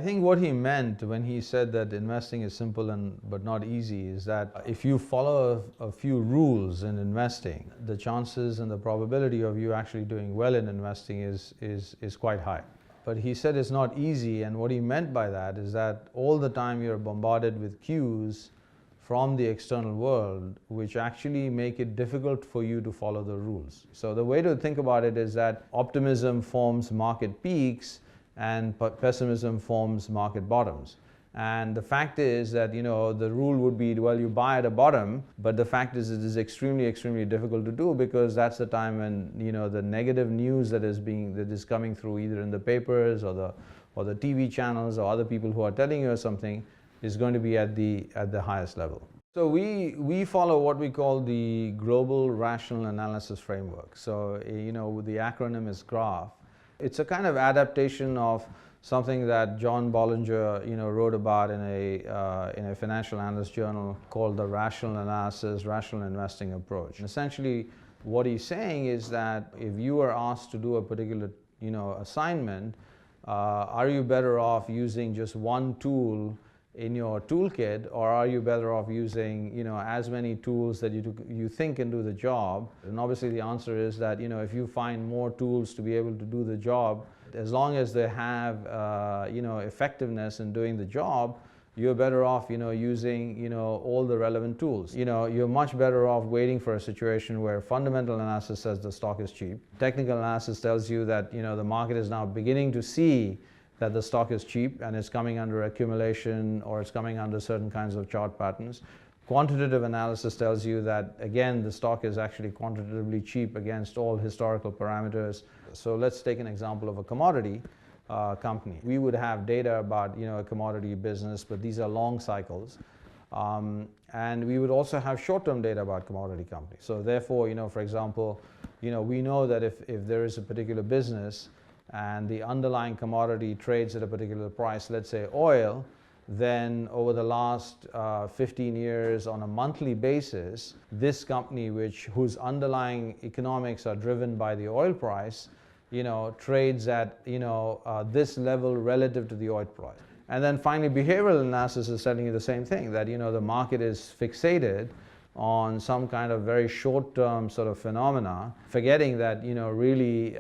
I think what he meant when he said that investing is simple but not easy is that if you follow a few rules in investing, the chances and the probability of you actually doing well in investing is quite high. But he said it's not easy, and what he meant by that is that all the time you're bombarded with cues from the external world which actually make it difficult for you to follow the rules. So the way to think about it is that optimism forms market peaks and pessimism forms market bottoms. And the fact is that, the rule would be, well, you buy at a bottom, but the fact is it is extremely, extremely difficult to do, because that's the time when, the negative news that is coming through either in the papers or the TV channels or other people who are telling you something is going to be at the highest level. So we follow what we call the Global Rational Analysis Framework. So, the acronym is GRAF. It's a kind of adaptation of something that John Bollinger, wrote about in a financial analyst journal called the Rational Analysis, Rational Investing Approach. And essentially, what he's saying is that if you are asked to do a particular, assignment, are you better off using just one tool in your toolkit, or are you better off using, as many tools that you think can do the job? And obviously the answer is that, if you find more tools to be able to do the job, as long as they have, effectiveness in doing the job, you're better off, using, all the relevant tools. You're much better off waiting for a situation where fundamental analysis says the stock is cheap. Technical analysis tells you that, the market is now beginning to see that the stock is cheap and it's coming under accumulation, or it's coming under certain kinds of chart patterns. Quantitative analysis tells you that, again, the stock is actually quantitatively cheap against all historical parameters. So let's take an example of a commodity company. We would have data about, a commodity business, but these are long cycles. And we would also have short-term data about commodity companies. So therefore, for example, we know that if there is a particular business and the underlying commodity trades at a particular price, let's say oil, then over the last 15 years on a monthly basis, this company whose underlying economics are driven by the oil price, trades at this level relative to the oil price. And then finally, behavioral analysis is telling you the same thing, that the market is fixated on some kind of very short-term sort of phenomena, forgetting that really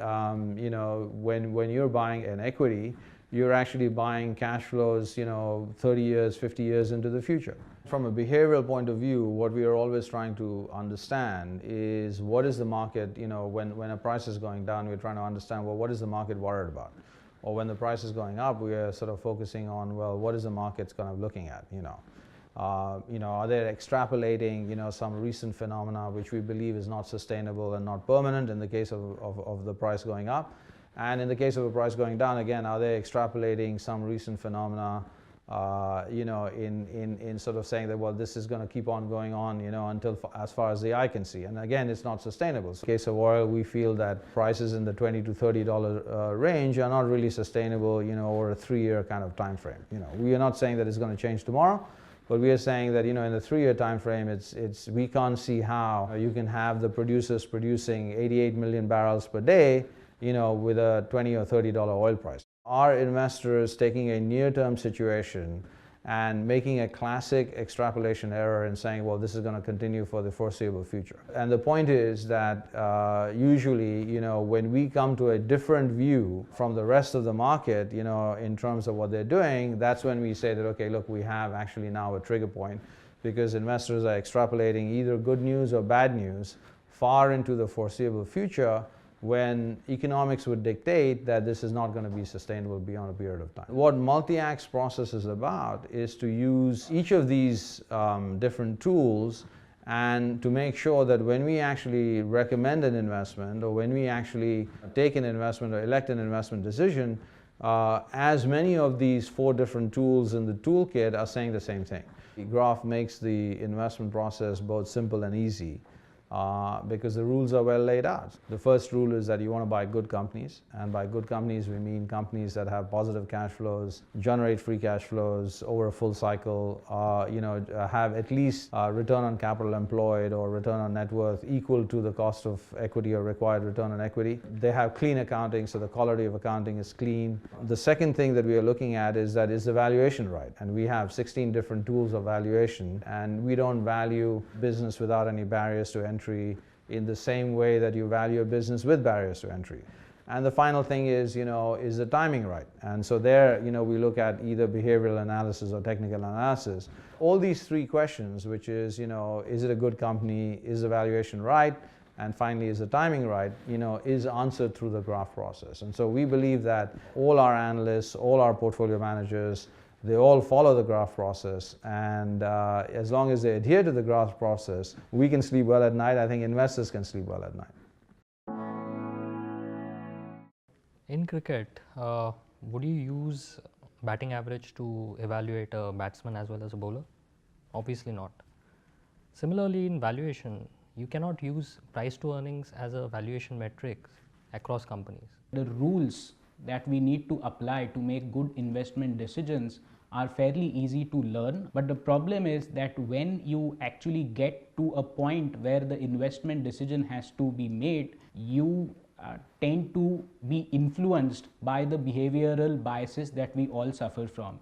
when you're buying an equity, you're actually buying cash flows 30 years, 50 years into the future. From a behavioral point of view, what we are always trying to understand is what is the market, when a price is going down, we're trying to understand, well, what is the market worried about? Or when the price is going up, we are sort of focusing on, well, what is the market kind of looking at? Are they extrapolating, some recent phenomena which we believe is not sustainable and not permanent in the case of the price going up? And in the case of the price going down, again, are they extrapolating some recent phenomena, in sort of saying that, well, this is going to keep on going on, until as far as the eye can see. And again, it's not sustainable. So in the case of oil, we feel that prices in the $20 to $30 range are not really sustainable, over a 3-year kind of time frame. We are not saying that it's going to change tomorrow, but we are saying that, in the 3-year time frame, we can't see how you can have the producers producing 88 million barrels per day, with a $20 or $30 oil price. Are investors taking a near-term situation and making a classic extrapolation error and saying, well, this is going to continue for the foreseeable future? And the point is that usually, when we come to a different view from the rest of the market, in terms of what they're doing, that's when we say that, okay, look, we have actually now a trigger point, because investors are extrapolating either good news or bad news far into the foreseeable future, when economics would dictate that this is not going to be sustainable beyond a period of time. What multi-axe process is about is to use each of these different tools, and to make sure that when we actually recommend an investment, or when we actually take an investment or elect an investment decision, as many of these 4 different tools in the toolkit are saying the same thing. The graph makes the investment process both simple and easy. because the rules are well laid out. The first rule is that you want to buy good companies, and by good companies we mean companies that have positive cash flows, generate free cash flows over a full cycle, have at least return on capital employed or return on net worth equal to the cost of equity or required return on equity. They have clean accounting, so the quality of accounting is clean. The second thing that we are looking at is that is the valuation right, and we have 16 different tools of valuation, and we don't value business without any barriers to entry in the same way that you value a business with barriers to entry. And the final thing is the timing right? And so there, we look at either behavioral analysis or technical analysis. All these three questions, which is it a good company, is the valuation right, and finally, is the timing right, is answered through the GRAF process. And so we believe that all our analysts, all our portfolio managers, they all follow the GRAF process, and as long as they adhere to the GRAF process, we can sleep well at night. I think investors can sleep well at night. In cricket, would you use batting average to evaluate a batsman as well as a bowler? Obviously not. Similarly, in valuation, you cannot use price to earnings as a valuation metric across companies. The rules that we need to apply to make good investment decisions are fairly easy to learn, but the problem is that when you actually get to a point where the investment decision has to be made, you tend to be influenced by the behavioral biases that we all suffer from.